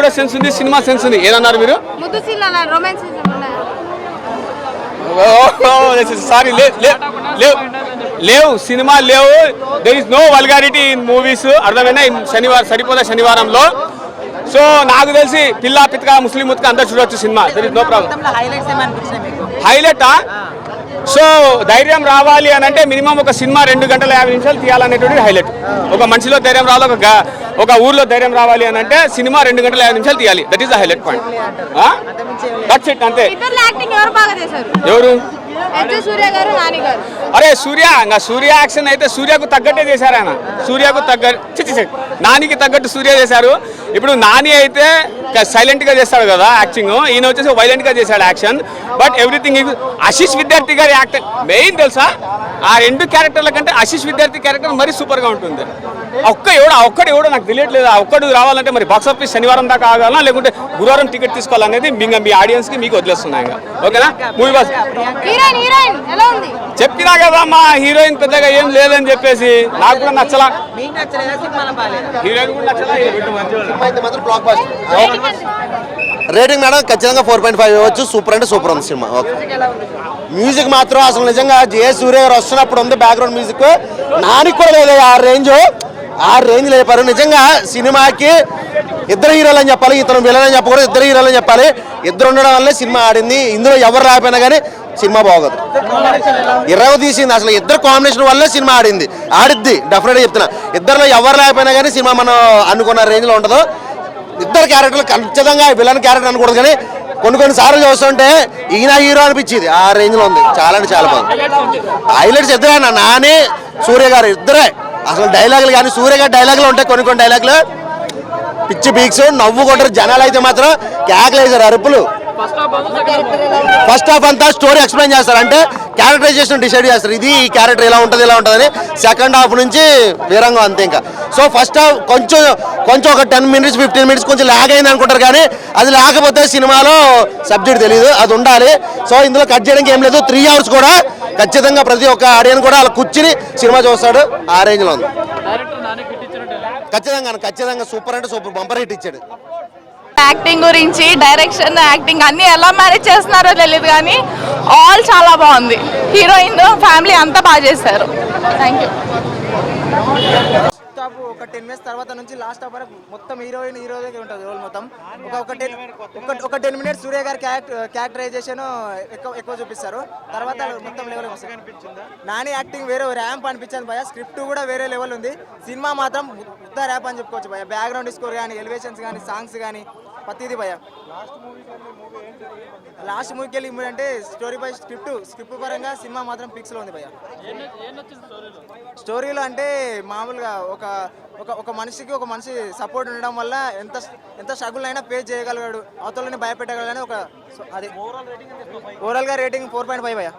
కూడా సెన్స్ ఉంది, cinema sense ఉంది. ఏదన్నారు మీరు? సారీ, లేవు సినిమా లేవు. There is no vulgarity in movies. అర్థమైనా శనివారం సరిపోలే శనివారంలో. సో నాకు తెలిసి పిల్ల పితక ముస్లిం ముతక అందరు చూడొచ్చు cinema. There is no problem. హైలైటా? సో ధైర్యం రావాలి అని అంటే మినిమం ఒక సినిమా 2 గంటల 50 నిమిషాలు తీయాలనేటువంటి హైలైట్. ఒక మనిషిలో ధైర్యం రావాలి, ఒక ఊర్లో ధైర్యం రావాలి అని అంటే సినిమా 2 గంటల 50 నిమిషాలు తీయాలి. That is the highlight point. That's it, అంతే. ఎవరు? అరే సూర్య యాక్షన్ అయితే సూర్యకు తగ్గట్టే చేశారు ఆయన. సూర్యకు తగ్గట్టు నానికి తగ్గట్టు సూర్య చేశారు. ఇప్పుడు నాని అయితే సైలెంట్ గా చేస్తాడు కదా యాక్టింగ్, ఈయన వచ్చేసి వైలెంట్ గా చేశాడు యాక్షన్. బట్ ఎవ్రీథింగ్ ఆశీష్ విద్యార్థి గారి యాక్టర్ మెయిన్ తెలుసా? ఆ 2 క్యారెక్టర్ల కంటే ఆశీష్ విద్యార్థి క్యారెక్టర్ మరీ సూపర్ గా ఉంటుంది. ఒక్కడు ఎవడో నాకు తెలియట్లేదు. ఆ ఒక్కడు రావాలంటే మరి బాక్స్ ఆఫీస్ శనివారం దాకా ఆగాలా, లేకుంటే గురువారం టికెట్ తీసుకోవాలనేది మీ ఆడియన్స్ కి మీకు వదిలేస్తున్నాయి. ఓకేనా? మూవీ బాస్ చెప్పినా కదా మా హీరోయిన్ పెద్దగా ఏం లేదని చెప్పేసి. నాకు కూడా నచ్చలా, హీరోయిన్ కూడా నచ్చలా. రేటింగ్ మేడం ఖచ్చితంగా 4.5 ఇవ్వచ్చు. సూపర్ అంటే సూపర్ ఉంది సినిమా. ఓకే. మ్యూజిక్ మాత్రం అసలు నిజంగా జే సూర్య గారు వస్తున్నప్పుడు ఉంది బ్యాక్గ్రౌండ్ మ్యూజిక్. నానికి కూడా లేదు ఆ రేంజ్ లేపారు. నిజంగా సినిమాకి ఇద్దరు హీరోలు అని చెప్పాలి, ఇతను విలన్ అని చెప్పకూడదు, ఇద్దరు హీరోలు అని చెప్పాలి. ఇద్దరు ఉండడం వల్లే సినిమా ఆడింది. ఇందులో ఎవరు రాకపోయినా కానీ సినిమా బాగోదు. తీసింది అసలు ఇద్దరు కాంబినేషన్ వల్లే సినిమా ఆడిద్ది డెఫినెట్గా చెప్తున్నా. ఇద్దరులో ఎవరు లేకపోయినా కానీ సినిమా మనం అనుకున్న రేంజ్లో ఉండదు. ఇద్దరు క్యారెక్టర్లు ఖచ్చితంగా విలన్ క్యారెక్టర్ అనకూడదు, కానీ కొన్ని సార్లు చూస్తుంటే ఈయన హీరో అనిపించింది. ఆ రేంజ్లో ఉంది. చాలా అంటే చాలా బాగుంది. హైలైట్స్ ఇద్దరే, నాని సూర్య గారు ఇద్దరే. అసలు డైలాగులు కానీ సూర్య గారి డైలాగులు ఉంటాయి, కొన్ని డైలాగులు పిచ్చి పీక్స్ నవ్వు కొట్టరు. జనాలు అయితే మాత్రం కేకలేసారు, అరుపులు. ఫస్ట్ హాఫ్ అంతా స్టోరీ ఎక్స్ప్లెయిన్ చేస్తారు, అంటే క్యారెక్టరైజేషన్ డిసైడ్ చేస్తారు. ఇది ఈ క్యారెక్టర్ ఇలా ఉంటుందని. సెకండ్ హాఫ్ నుంచి వీరంగా అంతే. ఇంకా సో ఫస్ట్ హాఫ్ కొంచెం ఒక 10 మినిట్స్ 15 మినిట్స్ కొంచెం ల్యాగ్ అయింది అనుకుంటారు, కానీ అది లేకపోతే సినిమాలో సబ్జెక్ట్ తెలియదు, అది ఉండాలి. సో ఇందులో కట్ చేయడానికి ఏం లేదు. 3 అవర్స్ కూడా ఖచ్చితంగా ప్రతి ఒక్క ఆడియన్స్ కూడా అలా కూర్చుని సినిమా చూస్తాడు. ఆ రేంజ్లో ఉంది. ఖచ్చితంగా సూపర్ అంటే సూపర్ బంపర్ హిట్ ఇచ్చాడు. యాక్టింగ్ గురించి, డైరెక్షన్, యాక్టింగ్ అన్ని ఎలా మేనేజ్ చేస్తున్నారో తెలియదు, కానీ ఆల్ చాలా బాగుంది. హీరోయిన్ ఫ్యామిలీ అంతా బాగా చేశారు. Thank you. ఒక 10 మినిట్స్ తర్వాత నుంచి లాస్ట్ హాఫ్ వరకు మొత్తం హీరోదే ఉంటుంది రోల్ మొత్తం. ఒక 10 మినిట్స్ సూర్య గారి క్యారెక్టరైజేషన్ ఎక్కువ చూపిస్తారు. తర్వాత మొత్తం లెవెల్ నాని యాక్టింగ్ వేరే ర్యాంప్ అనిపించింది భయ. స్క్రిప్ట్ కూడా వేరే లెవెల్ ఉంది. సినిమా మాత్రం ఉత్త ర్యాంప్ అని చెప్పుకోవచ్చు భయ. బ్యాక్గ్రౌండ్ స్కోర్ కానీ, ఎలివేషన్స్ కానీ, సాంగ్స్ కానీ ప్రతిదీ భయ. లాస్ట్ మూవీకి వెళ్ళి అంటే స్టోరీ బై స్క్రిప్ట్ పరంగా సినిమా మాత్రం పిక్స్లో ఉంది భయ. స్టోరీలో అంటే మామూలుగా ఒక మనిషి సపోర్ట్ ఉండడం వల్ల ఎంత స్ట్రగుల్ అయినా ఫేస్ చేయగలిగాడు, అవతలని భయపెట్టగలడని ఒక అదే ఓవరాల్గా రేటింగ్ 4.5 భయ.